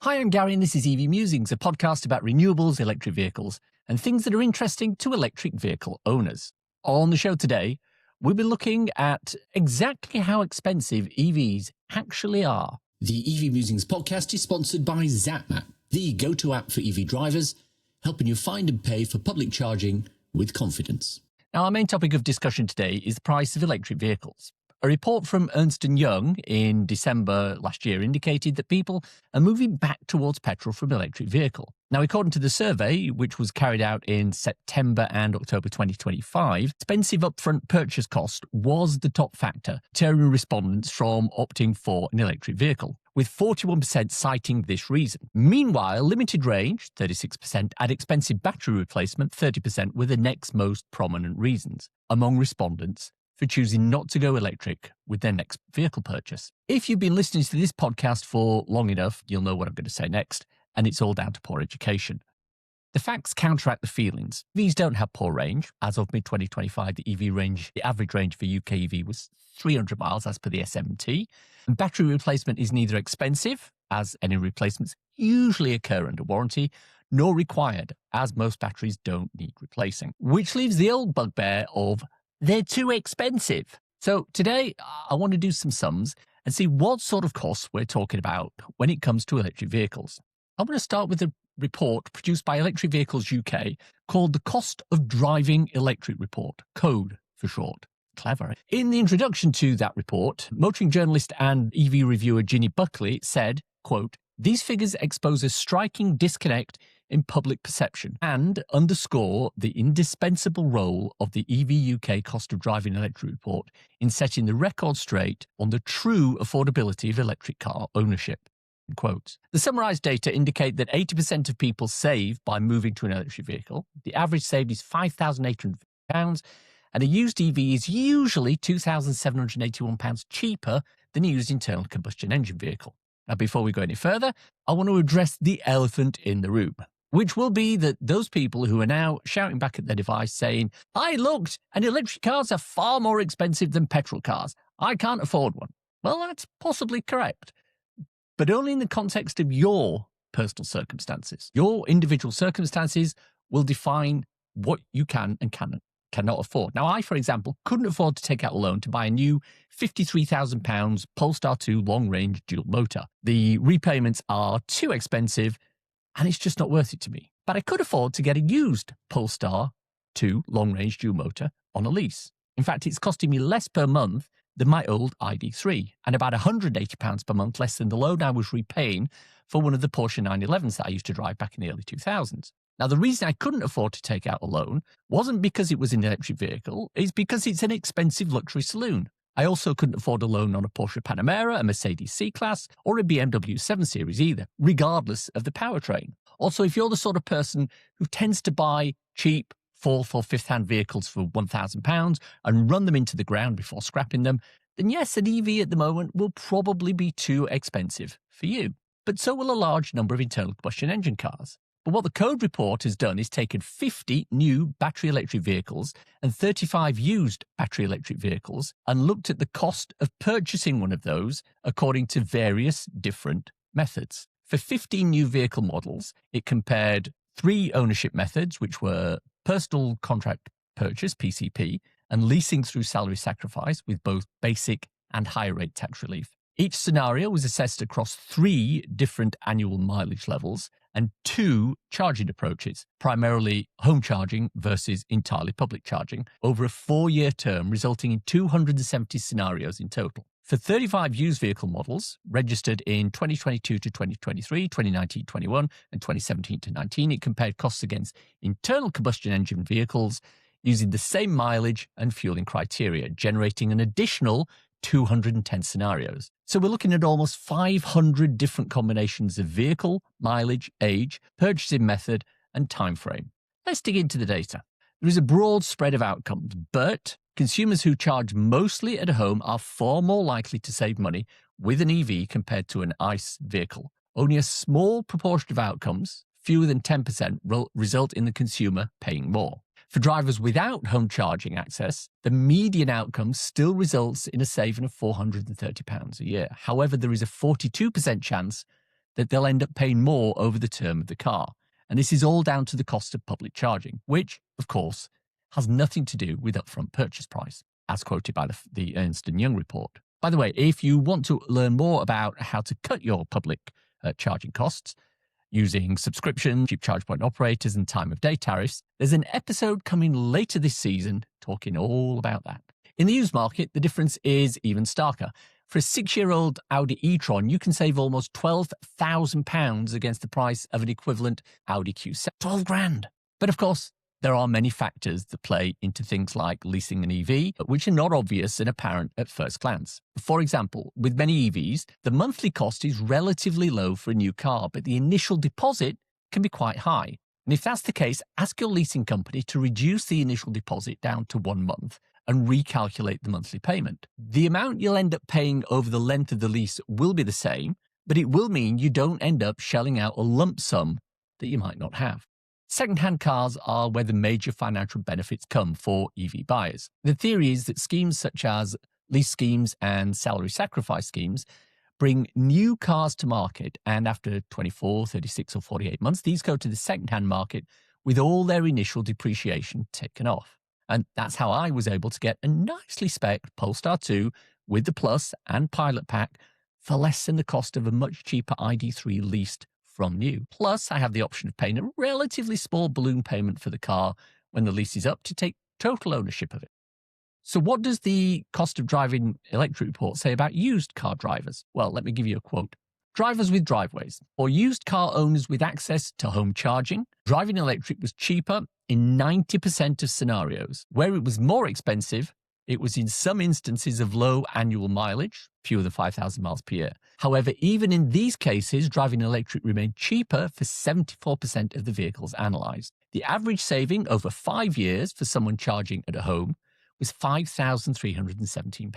Hi, I'm Gary and this is EV Musings, a podcast about renewables, electric vehicles, and things that are interesting to electric vehicle owners. On the show today, we'll be looking at exactly how expensive EVs actually are. The EV Musings podcast is sponsored by ZapMap, the go-to app for EV drivers, helping you find and pay for public charging with confidence. Now, our main topic of discussion today is the price of electric vehicles. A report from Ernst & Young in December last year indicated that people are moving back towards petrol from electric vehicle. Now, according to the survey, which was carried out in September and October 2025, expensive upfront purchase cost was the top factor, deterring respondents from opting for an electric vehicle, with 41% citing this reason. Meanwhile, limited range, 36%, and expensive battery replacement, 30%, were the next most prominent reasons among respondents for choosing not to go electric with their next vehicle purchase. If you've been listening to this podcast for long enough, you'll know what I'm going to say next, and it's all down to poor education. The facts counteract the feelings. EVs don't have poor range. As of mid-2025, the average range for UK EV was 300 miles as per the SMT. And battery replacement is neither expensive, as any replacements usually occur under warranty, nor required, as most batteries don't need replacing. Which leaves the old bugbear of they're too expensive. So today, I want to do some sums and see what sort of costs we're talking about when it comes to electric vehicles. I'm going to start with a report produced by Electric Vehicles UK called the Cost of Driving Electric Report, CODE for short. Clever. In the introduction to that report, motoring journalist and EV reviewer Ginny Buckley said, quote, "These figures expose a striking disconnect in public perception and underscore the indispensable role of the EV UK Cost of Driving Electric Report in setting the record straight on the true affordability of electric car ownership." Quotes. The summarised data indicate that 80% of people save by moving to an electric vehicle. The average saved is £5,850, and a used EV is usually £2,781 cheaper than a used internal combustion engine vehicle. Now, before we go any further, I want to address the elephant in the room, which will be that those people who are now shouting back at their device saying, "I looked, and electric cars are far more expensive than petrol cars. I can't afford one." Well, that's possibly correct, but only in the context of your personal circumstances. Your individual circumstances will define what you can and cannot afford. Now, I, for example, couldn't afford to take out a loan to buy a new £53,000 Polestar 2 long-range dual motor. The repayments are too expensive, and it's just not worth it to me. But I could afford to get a used Polestar 2 long-range dual motor on a lease. In fact, it's costing me less per month than my old ID3, and about £180 per month less than the loan I was repaying for one of the Porsche 911s that I used to drive back in the early 2000s. Now, the reason I couldn't afford to take out a loan wasn't because it was an electric vehicle, it's because it's an expensive luxury saloon. I also couldn't afford a loan on a Porsche Panamera, a Mercedes C-Class, or a BMW 7 Series either, regardless of the powertrain. Also, if you're the sort of person who tends to buy cheap fourth or fifth-hand vehicles for £1,000 and run them into the ground before scrapping them, then yes, an EV at the moment will probably be too expensive for you. But so will a large number of internal combustion engine cars. But what the CODE report has done is taken 50 new battery electric vehicles and 35 used battery electric vehicles and looked at the cost of purchasing one of those according to various different methods. For 15 new vehicle models, it compared 3 ownership methods, which were personal contract purchase, PCP, and leasing through salary sacrifice with both basic and higher rate tax relief. Each scenario was assessed across 3 different annual mileage levels and 2 charging approaches, primarily home charging versus entirely public charging, over a 4-year term, resulting in 270 scenarios in total. For 35 used vehicle models registered in 2022 to 2023, 2019-21, and 2017-19, it compared costs against internal combustion engine vehicles using the same mileage and fueling criteria, generating an additional 210 scenarios. So we're looking at almost 500 different combinations of vehicle, mileage, age, purchasing method, and time frame. Let's dig into the data. There is a broad spread of outcomes, but consumers who charge mostly at home are far more likely to save money with an EV compared to an ICE vehicle. Only a small proportion of outcomes, fewer than 10%, result in the consumer paying more. For drivers without home charging access, the median outcome still results in a saving of £430 a year. However, there is a 42% chance that they'll end up paying more over the term of the car. And this is all down to the cost of public charging, which, of course, has nothing to do with upfront purchase price, as quoted by the Ernst & Young report. By the way, if you want to learn more about how to cut your public charging costs using subscription, cheap charge point operators, and time of day tariffs, there's an episode coming later this season talking all about that. In the used market, the difference is even starker. For a 6-year-old Audi e-tron, you can save almost £12,000 against the price of an equivalent Audi Q7. 12 grand. But of course, there are many factors that play into things like leasing an EV, which are not obvious and apparent at first glance. For example, with many EVs, the monthly cost is relatively low for a new car, but the initial deposit can be quite high. And if that's the case, ask your leasing company to reduce the initial deposit down to 1 month and recalculate the monthly payment. The amount you'll end up paying over the length of the lease will be the same, but it will mean you don't end up shelling out a lump sum that you might not have. Second-hand cars are where the major financial benefits come for EV buyers. The theory is that schemes such as lease schemes and salary sacrifice schemes bring new cars to market, and after 24, 36 or 48 months, these go to the second-hand market with all their initial depreciation taken off. And that's how I was able to get a nicely spec'd Polestar 2 with the Plus and Pilot Pack for less than the cost of a much cheaper ID3 leased from new. Plus, I have the option of paying a relatively small balloon payment for the car when the lease is up to take total ownership of it. So what does the cost of driving electric report say about used car drivers? Well, let me give you a quote. Drivers with driveways or used car owners with access to home charging, driving electric was cheaper in 90% of scenarios. Where it was more expensive, it was in some instances of low annual mileage, fewer than 5,000 miles per year. However, even in these cases, driving electric remained cheaper for 74% of the vehicles analysed. The average saving over 5 years for someone charging at a home was £5,317.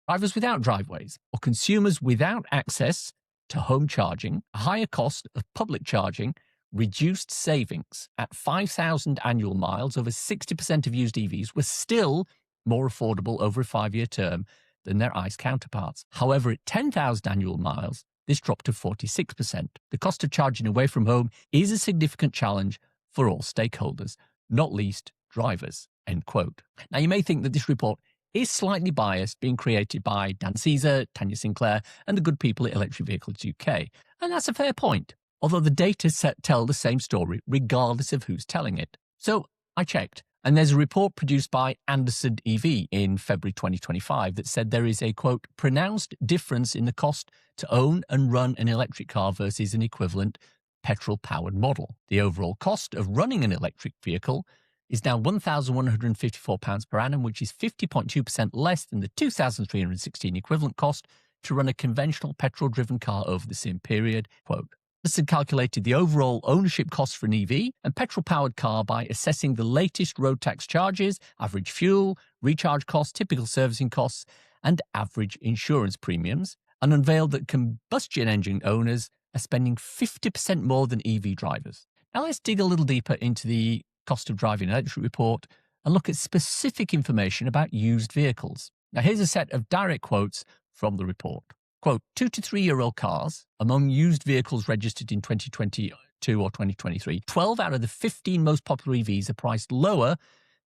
Drivers without driveways or consumers without access to home charging, a higher cost of public charging, reduced savings. At 5,000 annual miles, over 60% of used EVs were still more affordable over a 5-year term than their ICE counterparts. However, at 10,000 annual miles, this dropped to 46%. The cost of charging away from home is a significant challenge for all stakeholders, not least drivers, end quote. Now, you may think that this report is slightly biased, being created by Dan Caesar, Tanya Sinclair, and the good people at Electric Vehicles UK. And that's a fair point, although the data set tell the same story regardless of who's telling it. So I checked, and there's a report produced by Anderson EV in February 2025 that said there is a, quote, pronounced difference in the cost to own and run an electric car versus an equivalent petrol-powered model. The overall cost of running an electric vehicle is now £1,154 per annum, which is 50.2% less than the £2,316 equivalent cost to run a conventional petrol-driven car over the same period. Quote, this had calculated the overall ownership cost for an EV and petrol-powered car by assessing the latest road tax charges, average fuel, recharge costs, typical servicing costs, and average insurance premiums, and unveiled that combustion engine owners are spending 50% more than EV drivers. Now let's dig a little deeper into the cost of driving electric report and look at specific information about used vehicles. Now here's a set of direct quotes from the report. Quote, 2 to 3 year old cars among used vehicles registered in 2022 or 2023, 12 out of the 15 most popular EVs are priced lower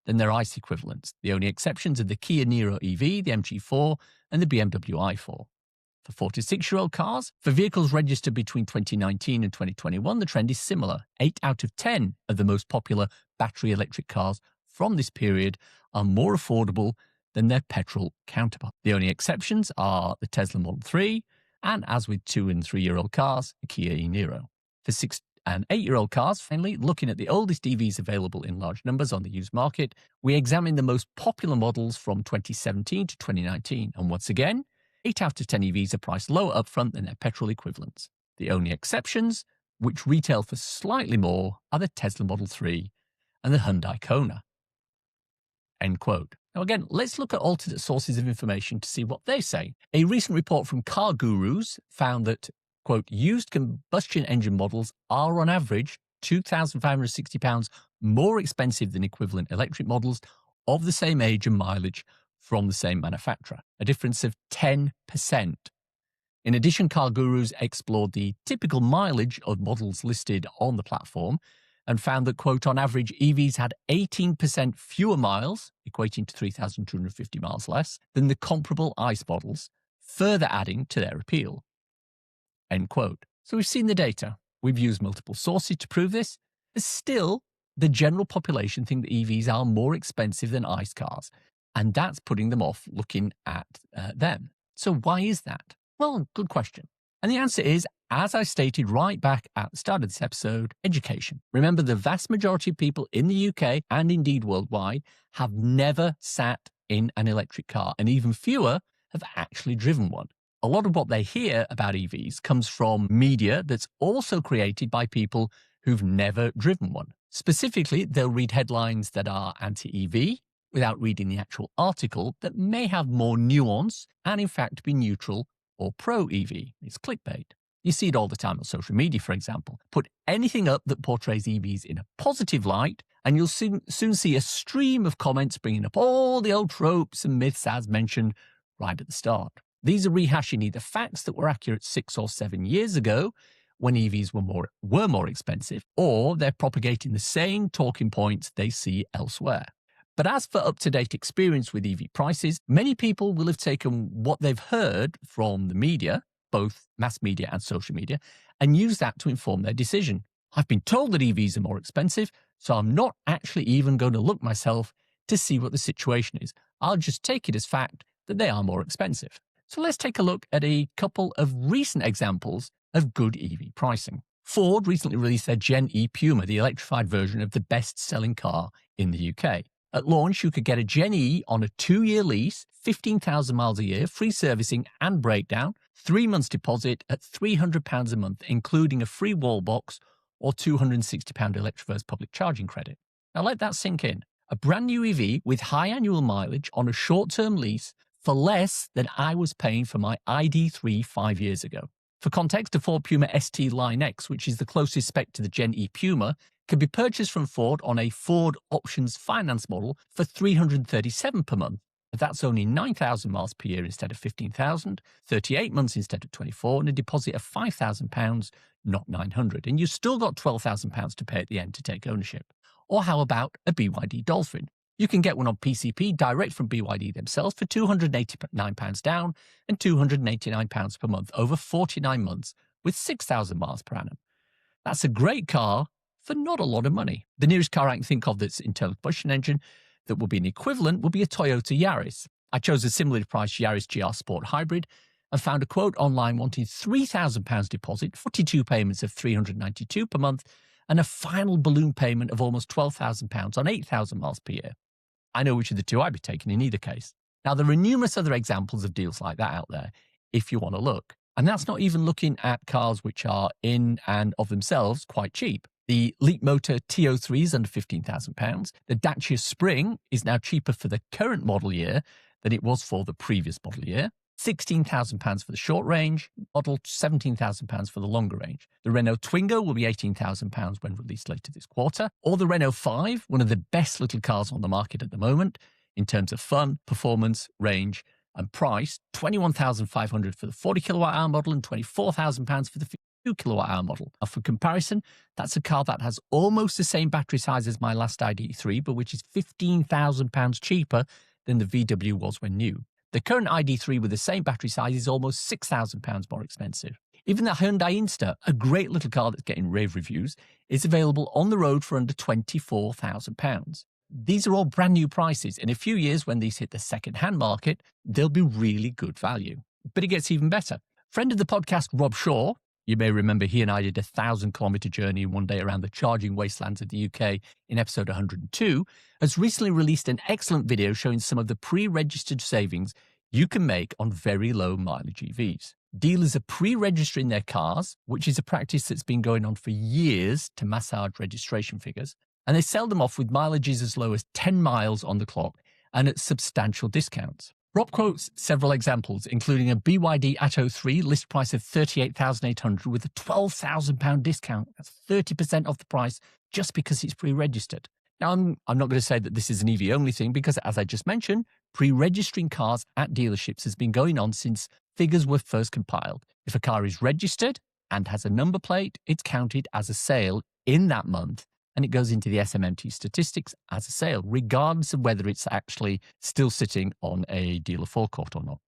than their ICE equivalents. The only exceptions are the Kia Niro EV, the MG4, and the BMW i4. For 4 to 6 year old cars, for vehicles registered between 2019 and 2021, the trend is similar. 8 out of 10 of the most popular battery electric cars from this period are more affordable than their petrol counterpart. The only exceptions are the Tesla Model 3, and as with 2 and 3 year old cars, the Kia e-Niro. For 6 and 8 year old cars, finally, looking at the oldest EVs available in large numbers on the used market, we examine the most popular models from 2017 to 2019, and once again, 8 out of 10 EVs are priced lower upfront than their petrol equivalents. The only exceptions, which retail for slightly more, are the Tesla Model 3 and the Hyundai Kona. End quote. Now again, let's look at alternate sources of information to see what they say. A recent report from Car Gurus found that, quote, used combustion engine models are on average £2,560 more expensive than equivalent electric models of the same age and mileage from the same manufacturer, a difference of 10%. In addition, car gurus explored the typical mileage of models listed on the platform and found that, quote, on average, EVs had 18% fewer miles, equating to 3,250 miles less, than the comparable ICE models, further adding to their appeal, end quote. So we've seen the data. We've used multiple sources to prove this. But still, the general population think that EVs are more expensive than ICE cars, and that's putting them off looking at them. So why is that? Well, good question. And the answer is, as I stated right back at the start of this episode, education. Remember, the vast majority of people in the UK and indeed worldwide have never sat in an electric car, and even fewer have actually driven one. A lot of what they hear about EVs comes from media that's also created by people who've never driven one. Specifically, they'll read headlines that are anti-EV without reading the actual article that may have more nuance and in fact be neutral or pro-EV. It's clickbait. You see it all the time on social media, for example. Put anything up that portrays EVs in a positive light, and you'll soon see a stream of comments bringing up all the old tropes and myths as mentioned right at the start. These are rehashing either facts that were accurate 6 or 7 years ago when EVs were more expensive, or they're propagating the same talking points they see elsewhere. But as for up-to-date experience with EV prices, many people will have taken what they've heard from the media, both mass media and social media, and use that to inform their decision. I've been told that EVs are more expensive, so I'm not actually even going to look myself to see what the situation is. I'll just take it as fact that they are more expensive. So let's take a look at a couple of recent examples of good EV pricing. Ford recently released their Gen E Puma, the electrified version of the best-selling car in the UK. At launch, you could get a Gen E on a 2-year lease, 15,000 miles a year, free servicing and breakdown, 3 months deposit at £300 a month, including a free wall box or £260 Electroverse public charging credit. Now let that sink in. A brand new EV with high annual mileage on a short-term lease for less than I was paying for my ID3 5 years ago. For context, a Ford Puma ST Line X, which is the closest spec to the Gen E Puma, can be purchased from Ford on a Ford Options finance model for $337 per month. But that's only 9,000 miles per year instead of 15,000, 38 months instead of 24, and a deposit of £5,000, not 900. And you've still got £12,000 to pay at the end to take ownership. Or how about a BYD Dolphin? You can get one on PCP direct from BYD themselves for £289 down and £289 per month over 49 months with 6,000 miles per annum. That's a great car for not a lot of money. The nearest car I can think of that's internal combustion engine that will be an equivalent will be a Toyota Yaris. I chose a similarly priced Yaris GR Sport Hybrid and found a quote online wanting £3,000 deposit, 42 payments of £392 per month, and a final balloon payment of almost £12,000 on 8,000 miles per year. I know which of the two I'd be taking in either case. Now, there are numerous other examples of deals like that out there if you want to look. And that's not even looking at cars which are in and of themselves quite cheap. The Leapmotor TO3 is under £15,000. The Dacia Spring is now cheaper for the current model year than it was for the previous model year. £16,000 for the short range model, £17,000 for the longer range. The Renault Twingo will be £18,000 when released later this quarter. Or the Renault 5, one of the best little cars on the market at the moment in terms of fun, performance, range, and price. £21,500 for the 40 kilowatt-hour model and £24,000 for the 52 kilowatt-hour model. Now, for comparison, that's a car that has almost the same battery size as my last ID3, but which is £15,000 cheaper than the VW was when new. The current ID3 with the same battery size is almost £6,000 more expensive. Even the Hyundai Insta, a great little car that's getting rave reviews, is available on the road for under £24,000. These are all brand new prices. In a few years, when these hit the second-hand market, they'll be really good value. But it gets even better. Friend of the podcast, Rob Shaw, you may remember he and I did a 1,000-kilometre journey in one day around the charging wastelands of the UK in episode 102, has recently released an excellent video showing some of the pre-registered savings you can make on very low mileage EVs. Dealers are pre-registering their cars, which is a practice that's been going on for years to massage registration figures, and they sell them off with mileages as low as 10 miles on the clock and at substantial discounts. Rob quotes several examples, including a BYD Atto 3 list price of $38,800 with a £12,000 discount. That's 30% off the price just because it's pre-registered. Now, I'm not going to say that this is an EV-only thing because, as I just mentioned, pre-registering cars at dealerships has been going on since figures were first compiled. If a car is registered and has a number plate, it's counted as a sale in that month, and it goes into the SMMT statistics as a sale, regardless of whether it's actually still sitting on a dealer forecourt or not.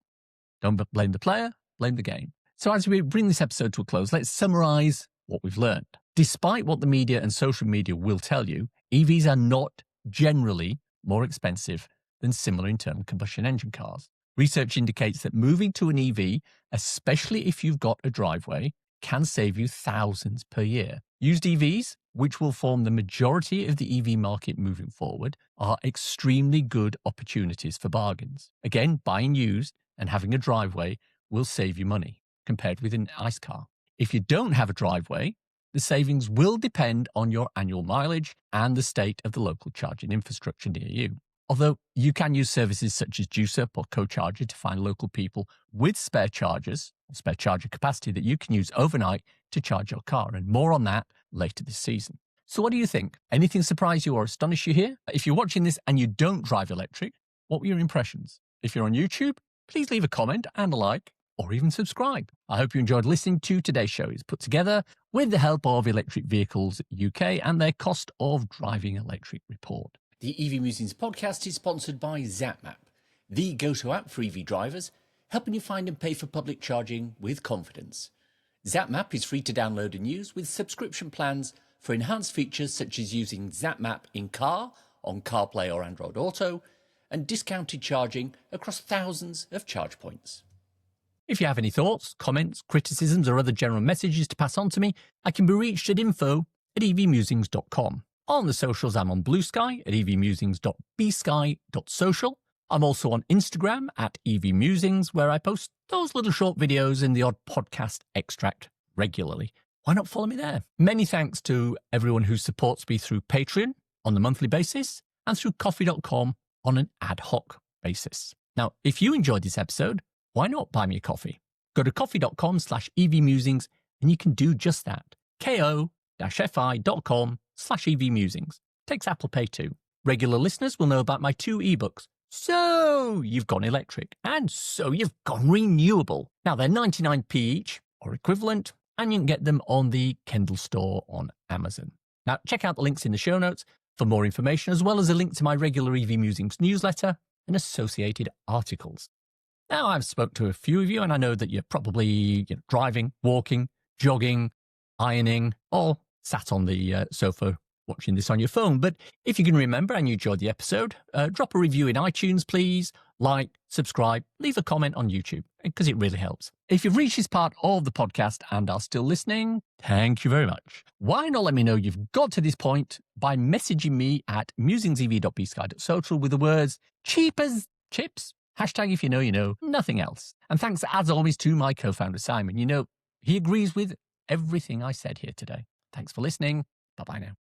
Don't blame the player, blame the game. So as we bring this episode to a close, let's summarize what we've learned. Despite what the media and social media will tell you, EVs are not generally more expensive than similar internal combustion engine cars. Research indicates that moving to an EV, especially if you've got a driveway, can save you thousands per year. Used EVs, which will form the majority of the EV market moving forward, are extremely good opportunities for bargains. Again, buying used and having a driveway will save you money compared with an ICE car. If you don't have a driveway, the savings will depend on your annual mileage and the state of the local charging infrastructure near you. Although you can use services such as JuiceUp or CoCharger to find local people with spare chargers, or spare charger capacity that you can use overnight to charge your car, and more on that later this season. So what do you think? Anything surprise you or astonish you here? If you're watching this and you don't drive electric, what were your impressions? If you're on YouTube, please leave a comment and a like, or even subscribe. I hope you enjoyed listening to today's show. It's put together with the help of Electric Vehicles UK and their Cost of Driving Electric report. The EV Musings podcast is sponsored by ZapMap, the go-to app for EV drivers, helping you find and pay for public charging with confidence. ZapMap is free to download and use with subscription plans for enhanced features such as using ZapMap in car, on CarPlay or Android Auto, and discounted charging across thousands of charge points. If you have any thoughts, comments, criticisms, or other general messages to pass on to me, I can be reached at info@evmusings.com. On the socials, I'm on Blue Sky at evmusings.bsky.social. I'm also on Instagram at evmusings, where I post those little short videos and the odd podcast extract regularly. Why not follow me there? Many thanks to everyone who supports me through Patreon on the monthly basis and through coffee.com on an ad hoc basis. Now, if you enjoyed this episode, why not buy me a coffee? Go to coffee.com/evmusings and you can do just that. ko-fi.com/evmusings. Takes Apple Pay too. Regular listeners will know about my 2 ebooks. So you've gone electric, and so you've gone renewable. Now they're 99p each or equivalent, and you can get them on the Kindle store on Amazon. Now check out the links in the show notes for more information, as well as a link to my regular EV Musings newsletter and associated articles. Now, I've spoke to a few of you, and I know that you're probably driving, walking, jogging, ironing, or sat on the sofa watching this on your phone. But if you can remember and you enjoyed the episode, drop a review in iTunes, please. Like, subscribe, leave a comment on YouTube, because it really helps. If you've reached this part of the podcast and are still listening, thank you very much. Why not let me know you've got to this point by messaging me at musingsev.bsky.social with the words cheap as chips? Hashtag if you know, you know, nothing else. And thanks as always to my co-founder Simon. You know, he agrees with everything I said here today. Thanks for listening. Bye-bye now.